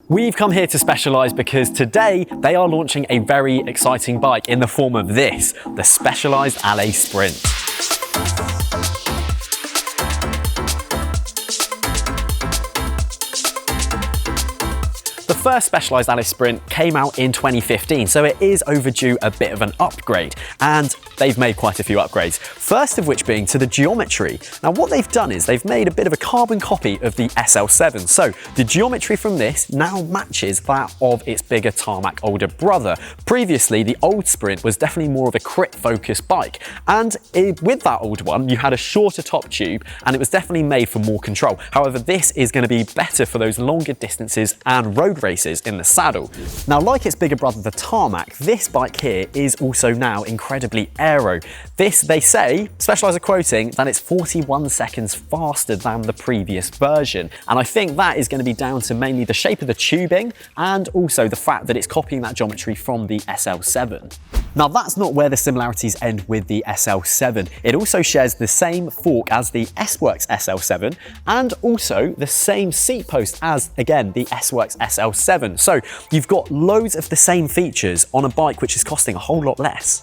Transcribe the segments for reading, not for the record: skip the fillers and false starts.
We've come here to Specialized because today they are launching a very exciting bike in the form of this, the Specialized Allez Sprint. The first Specialized Allez Sprint came out in 2015, so it is overdue a bit of an upgrade, and they've made quite a few upgrades. First of which being to the geometry. Now what they've done is they've made a bit of a carbon copy of the SL7, so the geometry from this now matches that of its bigger Tarmac older brother. Previously, the old Sprint was definitely more of a crit focused bike, and with that old one, you had a shorter top tube, and it was definitely made for more control. However, this is going to be better for those longer distances and road races in the saddle. Now, like its bigger brother, the Tarmac, this bike here is also now incredibly aero. This, they say, Specialized are quoting, that it's 41 seconds faster than the previous version. And I think that is going to be down to mainly the shape of the tubing and also the fact that it's copying that geometry from the SL7. Now, that's not where the similarities end with the SL7. It also shares the same fork as the S-Works SL7 and also the same seat post as, again, the S-Works SL7. So you've got loads of the same features on a bike which is costing a whole lot less.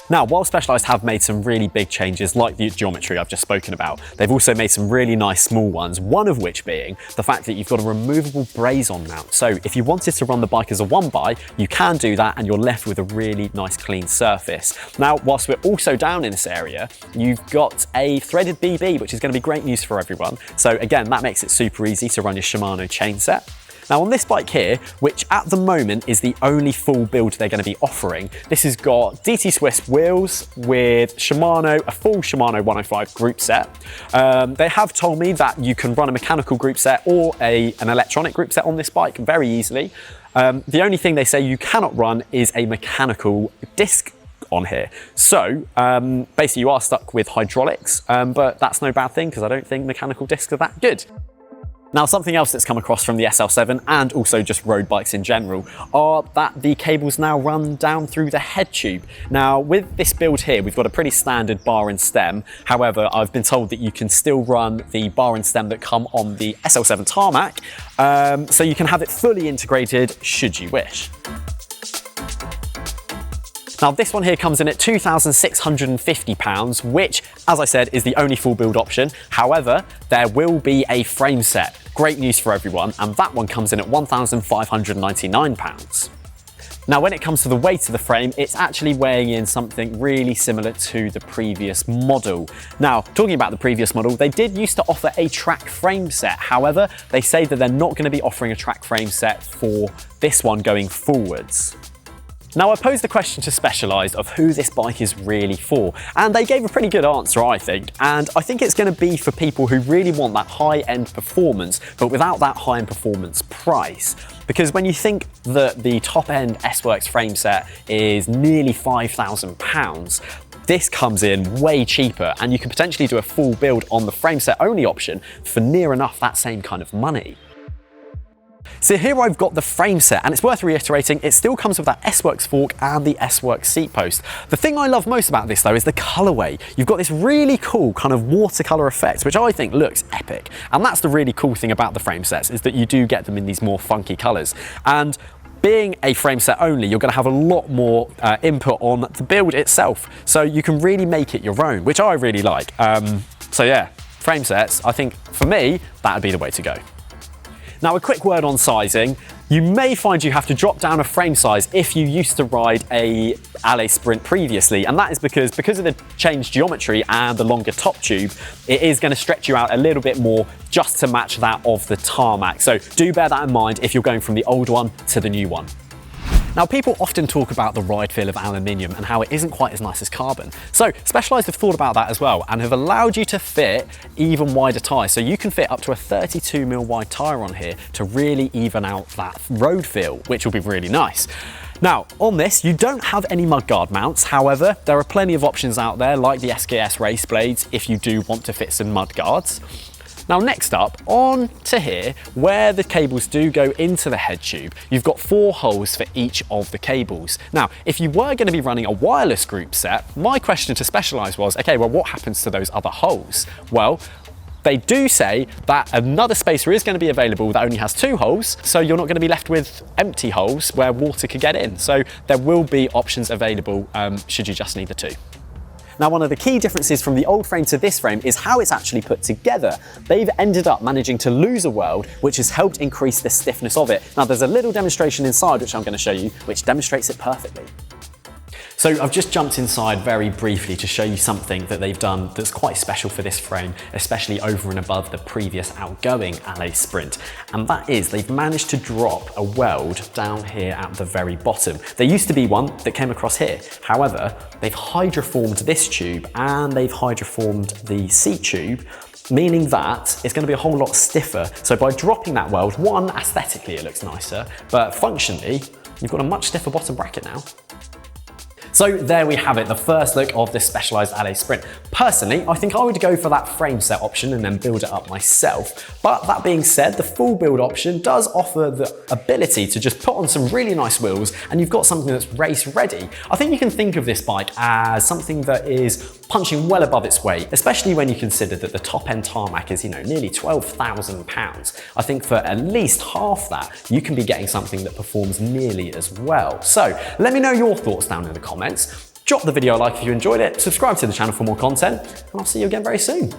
Now, while Specialized have made some really big changes like the geometry I've just spoken about, they've also made some really nice small ones, one of which being the fact that you've got a removable braze-on mount. So if you wanted to run the bike as a one-by, you can do that and you're left with a really nice clean surface. Now, whilst we're also down in this area, you've got a threaded BB, which is going to be great news for everyone. So again, that makes it super easy to run your Shimano chain set. Now on this bike here, which at the moment is the only full build they're going to be offering, this has got DT Swiss wheels with Shimano, a full Shimano 105 group set. They have told me that you can run a mechanical group set or an electronic group set on this bike very easily. The only thing they say you cannot run is a mechanical disc on here. So basically you are stuck with hydraulics, but that's no bad thing because I don't think mechanical discs are that good. Now, something else that's come across from the SL7 and also just road bikes in general are that the cables now run down through the head tube. Now, with this build here, we've got a pretty standard bar and stem. However, I've been told that you can still run the bar and stem that come on the SL7 Tarmac, so you can have it fully integrated should you wish. Now this one here comes in at £2,650, which, as I said, is the only full build option. However, there will be a frame set. Great news for everyone, and that one comes in at £1,599. Now when it comes to the weight of the frame, it's actually weighing in something really similar to the previous model. Now, talking about the previous model, they did used to offer a track frame set. However, they say that they're not going to be offering a track frame set for this one going forwards. Now, I posed the question to Specialized of who this bike is really for, and they gave a pretty good answer, I think. And I think it's going to be for people who really want that high-end performance, but without that high-end performance price. Because when you think that the top-end S-Works frame set is nearly £5,000, this comes in way cheaper, and you can potentially do a full build on the frame set only option for near enough that same kind of money. So here I've got the frame set, and it's worth reiterating, it still comes with that S-Works fork and the S-Works seat post. The thing I love most about this though is the colorway. You've got this really cool kind of watercolor effect, which I think looks epic. And that's the really cool thing about the frame sets, is that you do get them in these more funky colors. And being a frame set only, you're going to have a lot more input on the build itself. So you can really make it your own, which I really like. So yeah, frame sets, I think for me, that would be the way to go. Now, a quick word on sizing. You may find you have to drop down a frame size if you used to ride a Allez Sprint previously, and that is because of the changed geometry and the longer top tube, it is going to stretch you out a little bit more just to match that of the Tarmac. So do bear that in mind if you're going from the old one to the new one. Now, people often talk about the ride feel of aluminium and how it isn't quite as nice as carbon. So Specialized have thought about that as well and have allowed you to fit even wider tyres. So you can fit up to a 32mm wide tyre on here to really even out that road feel, which will be really nice. Now, on this, you don't have any mudguard mounts. However, there are plenty of options out there like the SKS race blades if you do want to fit some mudguards. Now next up, on to here, where the cables do go into the head tube, you've got 4 holes for each of the cables. Now, if you were going to be running a wireless group set, my question to Specialized was, okay, well, what happens to those other holes? Well, They do say that another spacer is going to be available that only has 2 holes, so you're not going to be left with empty holes where water could get in. So there will be options available should you just need the 2. Now, one of the key differences from the old frame to this frame is how it's actually put together. They've ended up managing to lose a weld, which has helped increase the stiffness of it. Now, there's a little demonstration inside, which I'm going to show you, which demonstrates it perfectly. So I've just jumped inside very briefly to show you something that they've done that's quite special for this frame, especially over and above the previous outgoing Allez Sprint. And that is they've managed to drop a weld down here at the very bottom. There used to be one that came across here. However, they've hydroformed this tube and they've hydroformed the seat tube, meaning that it's going to be a whole lot stiffer. So by dropping that weld, one, aesthetically it looks nicer, but functionally, you've got a much stiffer bottom bracket now. So there we have it, the first look of this specialized Allez Sprint. Personally, I think I would go for that frame set option and then build it up myself. But that being said, the full build option does offer the ability to just put on some really nice wheels and you've got something that's race ready. I think you can think of this bike as something that is punching well above its weight, especially when you consider that the top end tarmac is, nearly £12,000. I think for at least half that, you can be getting something that performs nearly as well. So let me know your thoughts down in the comments. Drop the video a like if you enjoyed it, subscribe to the channel for more content, and I'll see you again very soon.